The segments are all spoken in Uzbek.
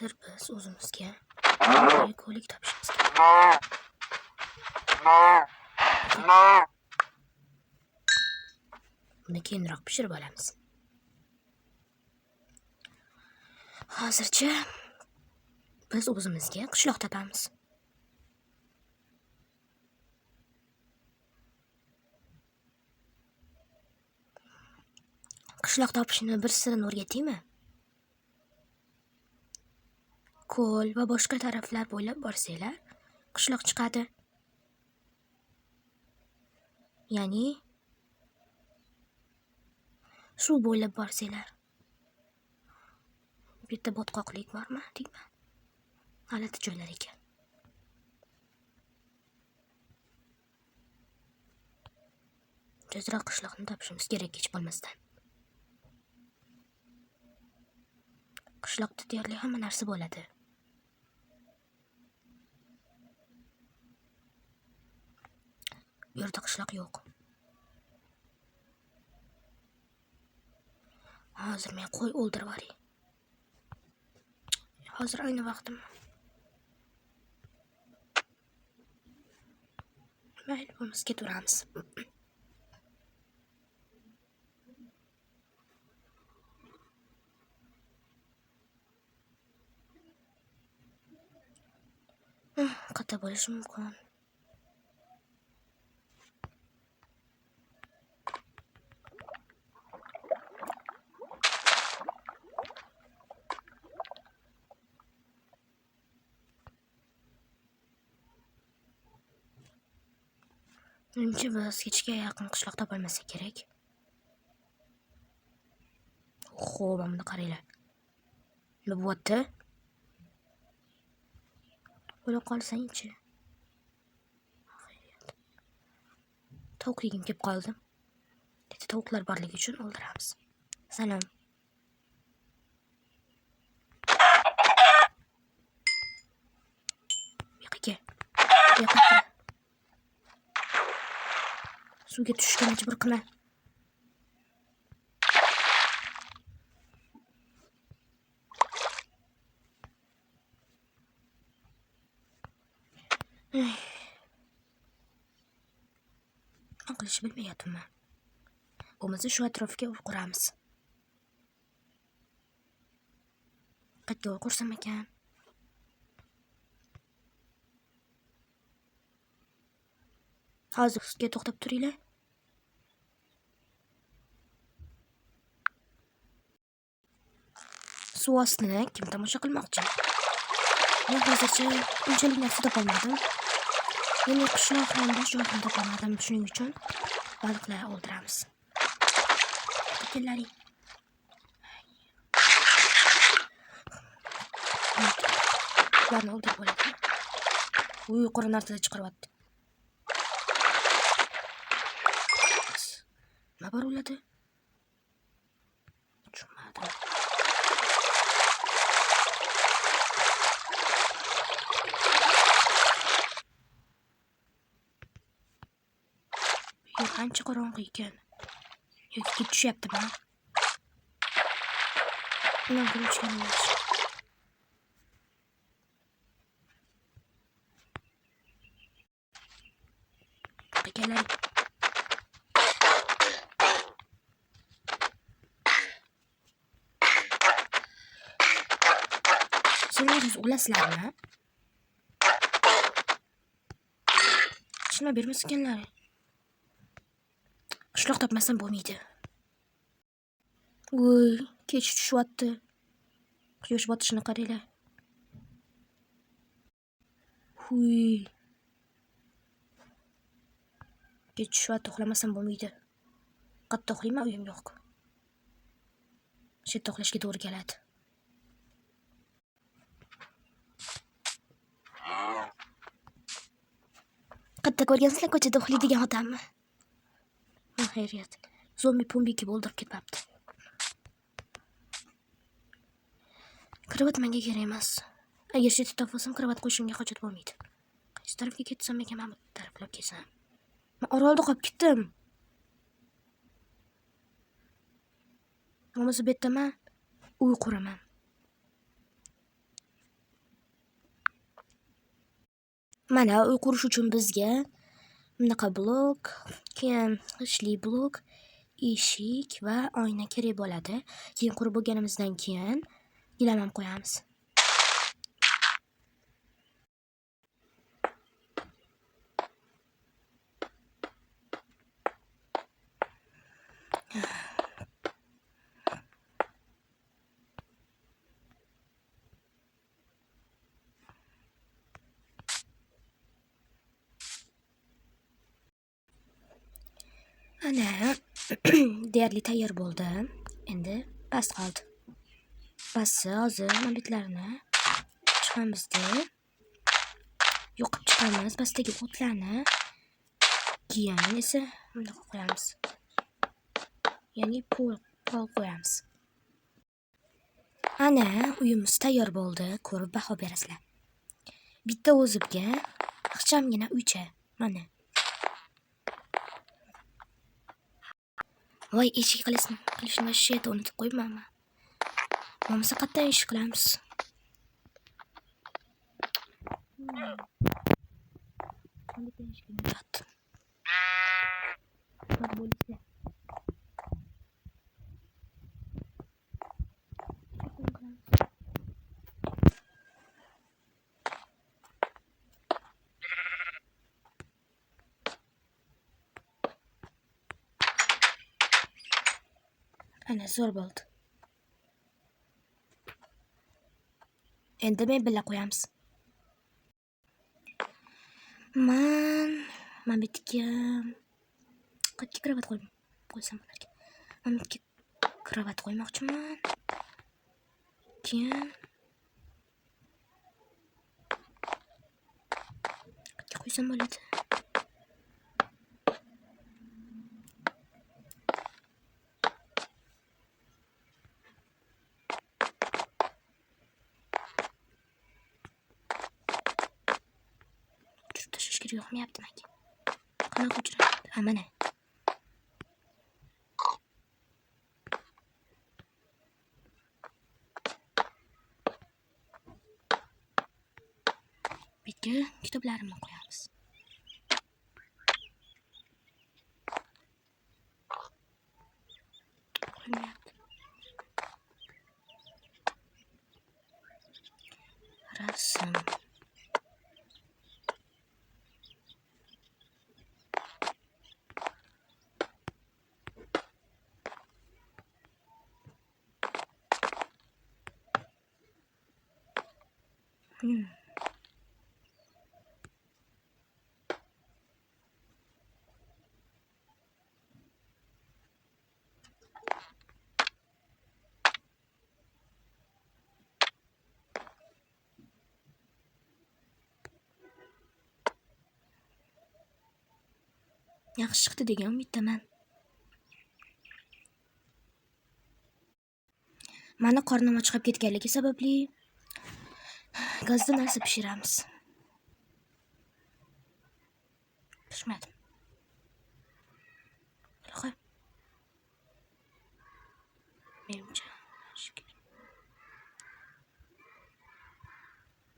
Hozir biz o'zimizga ko'ylak topishimiz kerak. Uni keyinroq pishirib olamiz. Hozircha biz o'zimizga qishloq topamiz. Qishloq topishni bir sirini o'rgataymi? Ko'l va boshqa taraflar bo'ylab borsanglar, qishloq chiqadi. Ya'ni suv bo'ylab borsanglar. Bu yerda botqoqlik bormi, deyman. G'alati joylar ekan. Tezroq qishloqni topishimiz kerak kech bo'lmasdan. Qishloqda deyarli hamma narsa bo'ladi. Bu yerda qishloq yo'q. Hozir men qo'y o'ldirib yuboray. Hozir ayni vaqtim. Mayli, bo'lmasa ketaveramiz. Qayerda bo'lishi mumkin? Menimcha biz kechga yaqin qishloq topolmasak kerak. Xo'p, buni qaranglar. Nima bo'lyapti? Bo'la qolsang-chi. Tovuq yegim kelib qoldi. Dedi tovuqlar borligi uchun o'ldiramiz. Salom. Yo'q. Suvga tushishga majbur qilma. Nima qilishni bilmayapman. Bo'lmasa shu atrofga uy quramiz. Qayerga uy qursam ekan? Hozir sizga to'xtab turinglar. Suv ostini kim tomosha qilmoqchi? Men hozircha unchalik narsa topolmadim. Ya'ni qishloq hamda joydan topolmadim. Shuning uchun baliqlar o'ldiramiz. Kellaring. Ularni o'ldirib bo'ladi. Uy qora narsalar chiqaryapti. Nima bor bo'ladi? Tushunmadim. Ancha qorong'i ekan. Yoki tushyaptimi? Nima bo'lishgan emas. Keling. Sizlar o'lasizlarmi? Shuna bermaskanlar. Qishloq topmasam bo'lmaydi. Voy, kech tushyapti. Quyosh botishini qaranglar. Huy. Kech tushyapti, uxlamasam bo'lmaydi. Qayerda uxlayman, uyim yo'q. Shu yerda uxlashga to'g'ri keladi. Qayerda ko'rgansizlar, ko'chada uxlaydigan odammi? Xayriyat. Zombi-pombi kelib o'ldirib ketmabdi. Kravat menga kerak emas. Agar shu yerda topsam, kravat qo'yishimga hojat bo'lmaydi. Qaysi tarafga ketsam ekan, mana bu taraflab ketsam. Men orolda qolib ketdim. Bo'lmasa bu yerda men uy quraman. Mana uy qurish uchun bizga bunaqa blok, keyin g'ishtli blok, eshik va oyna kerak bo'ladi. Keyin qurib bo'lganimizdan keyin gilam ham qo'yamiz. Ana deyarli tayyor bo'ldi. Endi bas qoldi. Basi hozir mana bitlarini chiqamizda yoqib chiqamiz. Pastdagi o'tlarni keyin esa bundoq qo'yamiz. Ya'ni pol qo'yamiz. Ana uyimiz tayyor bo'ldi. Ko'rib baho berasizlar. Bitta o'zimga ixchamgina uycha. Mana. Voy, eshik qilishni shit unutib qo'ymayman. Bo'lmasa qayerdan ish qilamiz? Ana zo'r bo'ldi. Endi mebellar qo'yamiz. Men bitga qattiq kravat qo'ysam bo'larkan. Men bitga kravat qo'ymoqchiman. Keyin qattiq qo'ysam bo'ladi. Yo'qmayapti menga. Qanaqa uchrayapti? Ha, mana. Bitga kitoblarimni qo'yamiz. Qo'ymayapti. Rasm. Yaxshi chiqdi degan umiddaman. Mani qornim ochqab ketganligi sababli gazda narsa pishiramiz. Pishmadi. Qo'y. Menimcha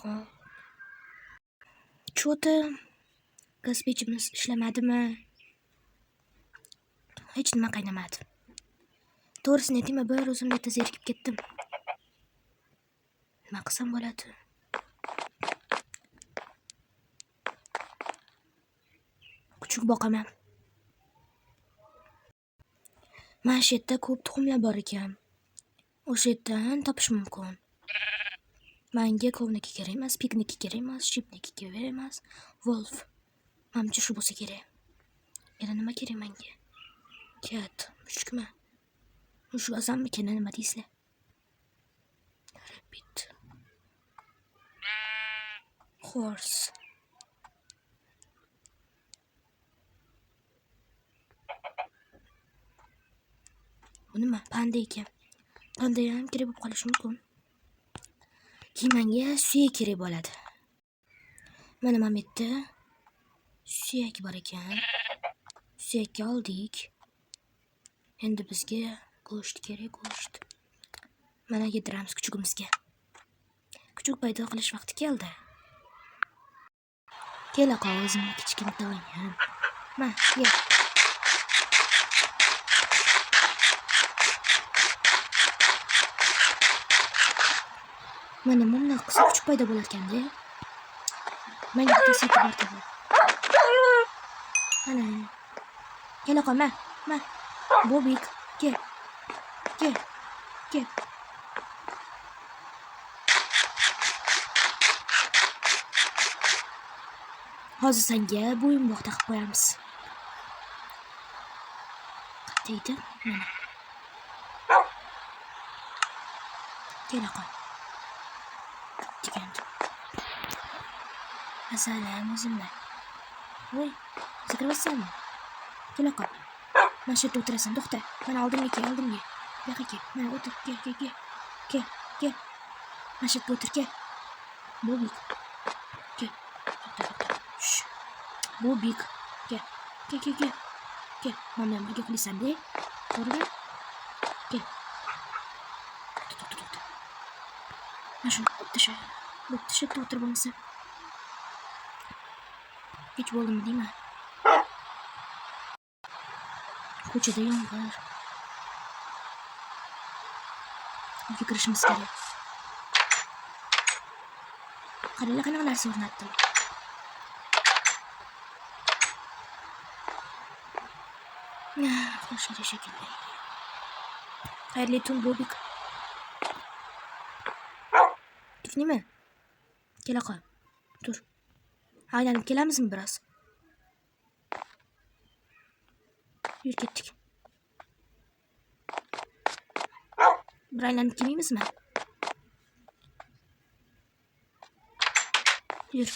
Xo'p. Cho'ti gaz pechimiz ishlamadimi? Hech nima qaynamadi. To'g'risini aytaymi, bir o'zim bitta zerikib ketdim. Nima qilsam bo'ladi? Kuchuk boqaman. Mana shu yerda ko'p tuxumlar bor ekan. O'sha yerdan topish mumkin. Menga kovniki kerak emas, pikniki kerak emas, chipniki kerak emas. Wolf. Menimcha shu bo'lsa kerak. Yana nima kerak menga? Cat, mushukmi? Mushuk azammikan, nima deysizlar? Rabbit. Horse. Bu nima? Panda ekan. Panda ham kerak bo'lib qolishi mumkin. Keyin menga suyak kerak bo'ladi. Mana bu yerda suyak bor ekan. Suyakni oldik. Endi bizga go'sht kerak, go'sht. Mana yediramiz kuchugimizga. Kuchuk paydo qilish vaqti keldi. Kela qol o'zimni kichkintoyim. Ma, kel. Mana bunday qilsa kuch paydo bo'lar ekanda. Menga bitta setib berdi. Ana. Kela qol, ma. Bobik, kel. Kel. Hozir senga bo'yinbog' taqib qo'yamiz. Deydi, mana. Kela qol. Degandi. Asalam o'zimdan. Voy, sakrayapsanmi? Kela qol. Mana shu yerda o'tirasan, to'xta. Mana oldimga kel. Bu yoqqa kel. Mana o'tir, kel. Mana shu yerga o'tir, kel. Bobik. Kel. To'xta. Bobik. Kel. Mana birga uxlaysan-da. To'g'rimi? Kel. To'xta. Mana shuni bo'pti shu yerda o'tir bo'lmasa. Kech bo'ldimi deyman. Ko'chada yomg'ir. Uyga kirishimiz kerak. Qaranglar qanaqa narsa o'rnatdim. Uxlashadi shekilli. Xayrli tun, Bobik. Nima? Kela qol. Tur. Aylanib kelamizmi biroz? Yur ketdik. Bir aylanib kelmaymizmi? Yur.